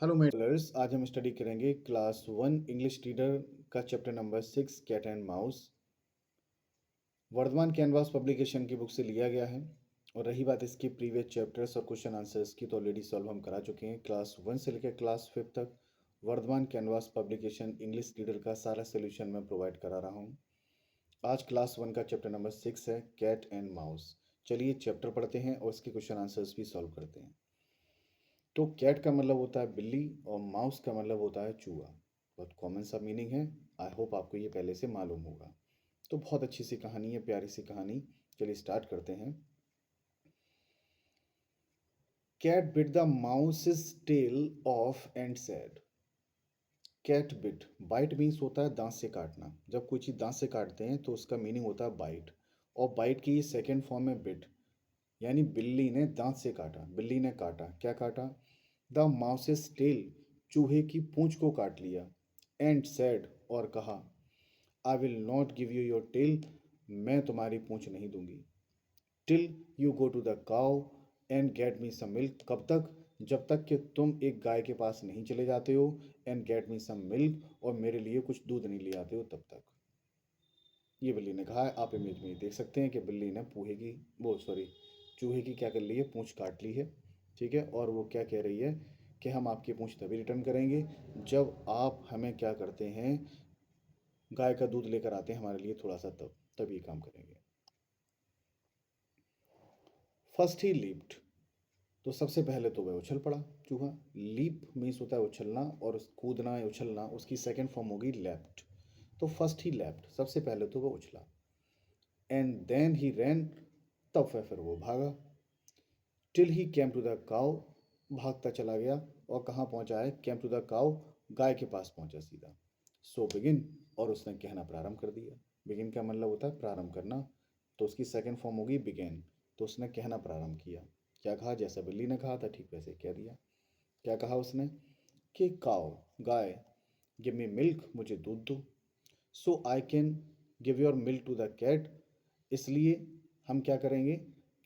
Hello my learners, आज हम study करेंगे क्लास वन इंग्लिश रीडर का chapter number 6 cat and mouse. Vardhman canvas publication की बुक से लिया गया है। और रही बात इसकी प्रीवियस चैप्टर्स और क्वेश्चन आंसर्स की, तो ऑलरेडी सॉल्व हम करा चुके हैं। क्लास वन से लेकर क्लास 5 तक Vardhman canvas publication English reader का सारा सोल्यूशन मैं प्रोवाइड करा रहा हूँ। आज क्लास वन का चैप्टर नंबर 6 है कैट एंड माउस। चलिए चैप्टर पढ़ते हैं और इसके क्वेश्चन आंसर्स भी सॉल्व करते हैं। तो कैट का मतलब होता है बिल्ली और माउस का मतलब होता है चूहा। बहुत कॉमन सा मीनिंग है। आई होप आपको ये पहले से मालूम होगा। तो बहुत अच्छी सी कहानी है, प्यारी सी कहानी। चलिए स्टार्ट करते हैं। Cat bit the mouse tail off and said. Cat bit, bite means होता है दांत से काटना। जब कोई चीज़ दांत से काटते हैं तो उसका मीनिंग होता है बाइट। और बाइट की सेकेंड फॉर्म है बिट, यानी बिल्ली ने दांत से काटा, बिल्ली ने काटा। क्या काटा? द माउसेस टेल, चूहे की पूंछ को काट लिया। एंड सैड, और कहा, I will not give you your tail, मैं तुम्हारी पूंछ नहीं दूंगी। Till you go to the cow and get me some milk, कब तक? जब तक कि तुम एक गाय के पास नहीं चले जाते हो and get me some milk, और मेरे लिए कुछ दूध नहीं ले आते हो तब तक। ये बिल्ली ने कहा है। आप इमेज में देख सकते हैं कि बिल्ली ने चूहे की क्या कर ली है? पूंछ काट ली है। ठीक है। और वो क्या कह रही है कि हम आपकी पूंछ तभी रिटर्न करेंगे जब आप हमें क्या करते हैं, गाय का दूध लेकर आते हैं हमारे लिए थोड़ा सा, तब ये काम करेंगे। फर्स्ट ही लीप्ड, तो सबसे पहले तो वह उछल पड़ा चूहा। लीप मीन्स होता है उछलना, और कूदना या उछलना, उसकी सेकंड फॉर्म होगी लेफ्ट। तो फर्स्ट ही लेफ्ट, सबसे पहले तो वह उछला। एंड देन ही रैन, तब फिर वो भागा। Till he came to the cow, भागता चला गया। और कहाँ पहुंचा है? केम टू द काउ, गाय के पास पहुंचा सीधा। सो बिगिन, और उसने कहना प्रारंभ कर दिया। बिगिन का मतलब होता है प्रारंभ करना, तो उसकी सेकंड फॉर्म होगी बिगेन। तो उसने कहना प्रारंभ किया। क्या कहा? जैसा बिल्ली ने कहा था ठीक वैसे कह दिया। क्या कहा उसने? कि काउ, गाय, गिव मी मिल्क, मुझे दूध दो। So I can give your milk to the cat, इसलिए हम क्या करेंगे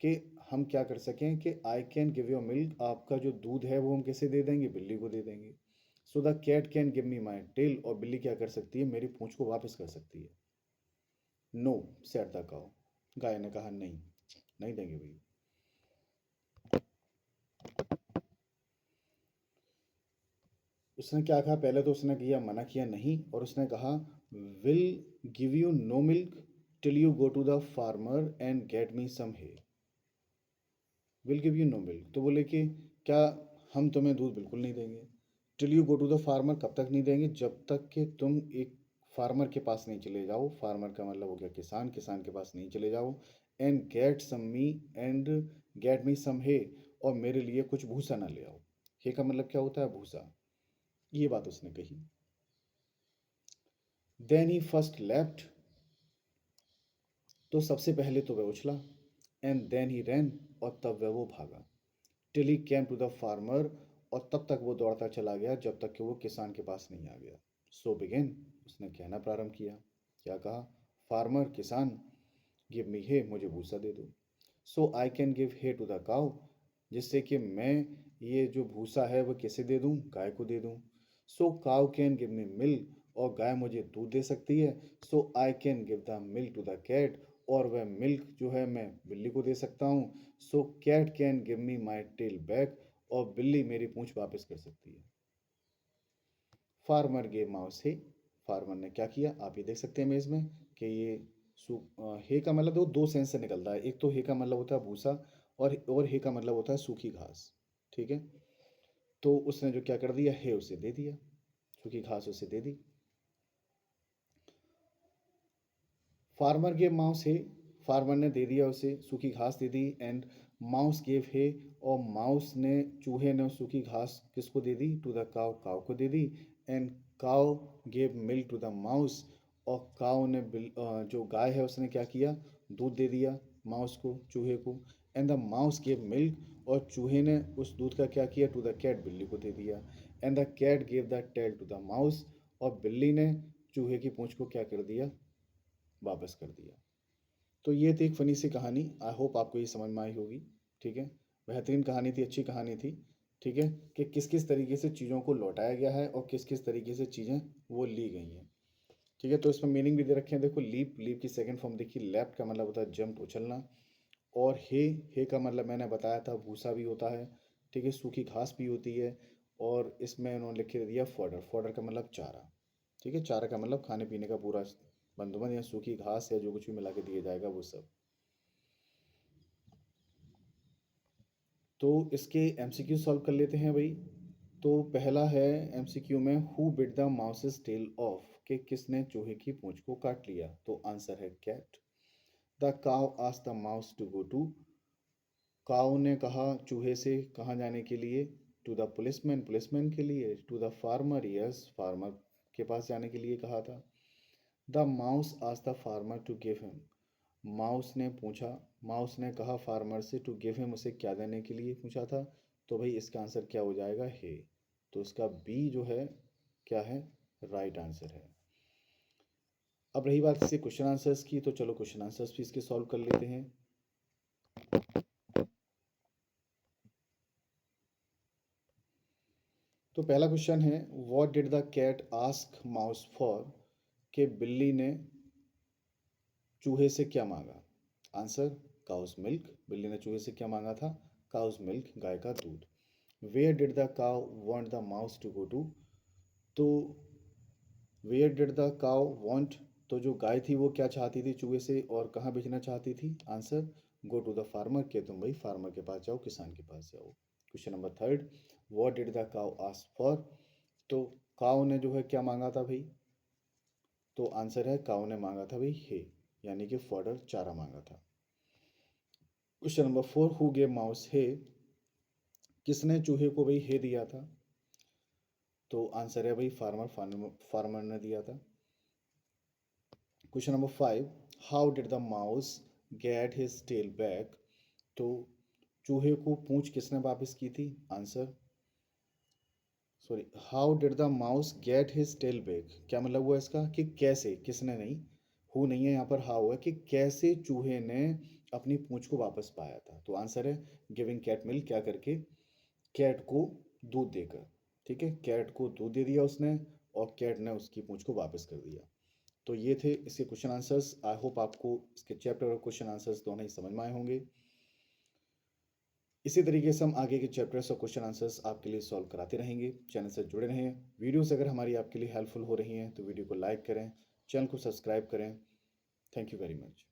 कि हम क्या कर सकें कि आई कैन गिव योर मिल्क, आपका जो दूध है वो हम किसे दे देंगे? बिल्ली को दे देंगे। So the cat can give me my tail, और बिल्ली क्या कर सकती है? मेरी पूंछ को वापस कर सकती है। नो सेड द काउ, गाय ने कहा नहीं, नहीं देंगे भाई। उसने क्या कहा? पहले तो उसने किया, मना किया नहीं, और उसने कहा will give you no milk till you go to the farmer and get me some hay. Will give you no milk, तो बोले कि क्या हम तुम्हें दूध बिल्कुल नहीं देंगे। Till you go to the farmer, कब तक नहीं देंगे? जब तक कि तुम एक फार्मर के पास नहीं चले जाओ। फार्मर का मतलब हो गया किसान, किसान के पास नहीं चले जाओ। And get some me, and get me some hay, और मेरे लिए कुछ भूसा ना ले आओ। हे का मतलब क्या होता है? भूसा। ये बात उसने कही। देन ही फर्स्ट लेफ्ट, तो सबसे पहले तो वह उछला। एंड देन ही रैन, और तब वह वो भागा। Till he came to the farmer, और तब तक वो दौड़ता चला गया जब तक कि वो किसान के पास नहीं आ गया। सो बिगिन, उसने कहना प्रारंभ किया। क्या कहा? फार्मर, किसान, गिव मी हे, मुझे भूसा दे दो। So I can give hay to the cow, जिससे कि मैं ये जो भूसा है वह किसे दे दूँ? गाय को दे दूँ। So cow can give me milk, और गाय मुझे दूध दे सकती है। So I can give the milk to the cat, और वह मिल्क जो है मैं बिल्ली को दे सकता हूँ। So cat can give me my tail back, और बिल्ली मेरी पूंछ वापस कर सकती है। Farmer gave mouse hay, farmer ने क्या किया? आप ये देख सकते हैं इमेज में कि ये हे का मतलब दो सेंस से निकलता है। एक तो हे का मतलब होता है भूसा, और हे का मतलब होता है सूखी घास। ठीक है। तो उसने जो क्या कर दिया, हे उसे दे दिया, सूखी घास उसे दे दी। Farmer gave mouse hay, farmer ने दे दिया उसे सूखी घास दे दी। एंड माउस गेव हे, और माउस ने, चूहे ने सूखी घास किसको दे दी? टू द काउ, काउ को दे दी। And cow gave milk to the mouse, और काउ ने जो गाय है उसने क्या किया? दूध दे दिया माउस को, चूहे को। And the mouse gave milk, और चूहे ने उस दूध का क्या किया? टू द कैट, बिल्ली को दे दिया। And the cat gave the tail to the mouse, और बिल्ली ने चूहे की पूंछ को क्या कर दिया? वापस कर दिया। तो ये थी एक फ़नी सी कहानी। आई होप आपको ये समझ में आई होगी। ठीक है। बेहतरीन कहानी थी, अच्छी कहानी थी। ठीक है, कि किस किस तरीके से चीज़ों को लौटाया गया है और किस किस तरीके से चीज़ें वो ली गई हैं। ठीक है, तो इसमें मीनिंग भी दे रखे हैं, देखो लीप, लीप की सेकंड फॉर्म देखिए, लेफ्ट का मतलब होता है जंप, उछलना। और हे का मतलब मैंने बताया था भूसा भी होता है, ठीक है, सूखी घास भी होती है। और इसमें उन्होंने लिख के दिया फॉडर, फॉडर का मतलब चारा। ठीक है, चारा का मतलब खाने पीने का पूरा बंदोबस्त, या सूखी घास या जो कुछ भी मिला के दिया जाएगा वो सब। तो इसके एमसीक्यू सॉल्व कर लेते हैं भाई। तो पहला है एमसीक्यू में, who bit the mouse's tail off, कि किसने चूहे की पूंछ को काट लिया, तो आंसर है cat. The cow asked the mouse to go to, cow ने कहा चूहे से कहाँ जाने के लिए, टू द पुलिसमैन, पुलिसमैन के लिए, to the farmer, yes farmer के पास जाने के लिए कहा था। The mouse asked the farmer to give him, mouse ने पूछा, माउस ने कहा फार्मर से, टू गिव हिम उसे क्या देने के लिए पूछा था। तो भाई इसका आंसर क्या हो जाएगा, हे। तो इसका बी जो है क्या है, राइट आंसर है। अब रही बात इसके क्वेश्चन आंसर्स की, तो चलो क्वेश्चन आंसर्स भी इसके सॉल्व कर लेते हैं। तो पहला क्वेश्चन है, what did the cat ask mouse for, कि बिल्ली ने चूहे से क्या मांगा। आंसर, काउस मिल्क, बिल्ली ने चूहे से क्या मांगा था, काउस मिल्क, गाय का दूध। Where did the cow want the mouse to go to, तो where did the cow want, तो जो गाय थी वो क्या चाहती थी चूहे से और कहाँ भेजना चाहती थी। Answer, go to the farmer, के तुम भाई फार्मर के पास जाओ, किसान के पास जाओ। Question number third, what did the cow ask for, तो काउ ने जो है क्या मांगा था भाई, तो आंसर है काऊ ने मांगा था भाई हे, यानी कि फॉडर, चारा मांगा था। Question number four, who gave mouse hay, किसने चूहे को भाई हे दिया था, तो आंसर है भाई फार्मर, फार्मर ने दिया था। Question number five, how did the mouse get his tail back, तो चूहे को पूंछ किसने वापस की थी। Answer, sorry, how did the mouse get his tail back, क्या मतलब हुआ इसका, कि कैसे, किसने नहीं, हु नहीं है यहाँ पर, हाउ है, कि कैसे चूहे ने अपनी पूंछ को वापस पाया था। तो आंसर है गिविंग कैट मिल्क, क्या करके, कैट को दूध देकर। ठीक है, कैट को दूध दे दिया उसने और कैट ने उसकी पूंछ को वापस कर दिया। तो ये थे इसके क्वेश्चन आंसर्स। आई होप आपको इसके चैप्टर और क्वेश्चन आंसर्स दोनों ही समझ में आए होंगे। इसी तरीके से हम आगे के चैप्टर्स और क्वेश्चन आंसर्स आपके लिए सॉल्व कराते रहेंगे। चैनल से जुड़े रहें। वीडियोस अगर हमारी आपके लिए हेल्पफुल हो रही हैं तो वीडियो को लाइक करें, चैनल को सब्सक्राइब करें। Thank you very much.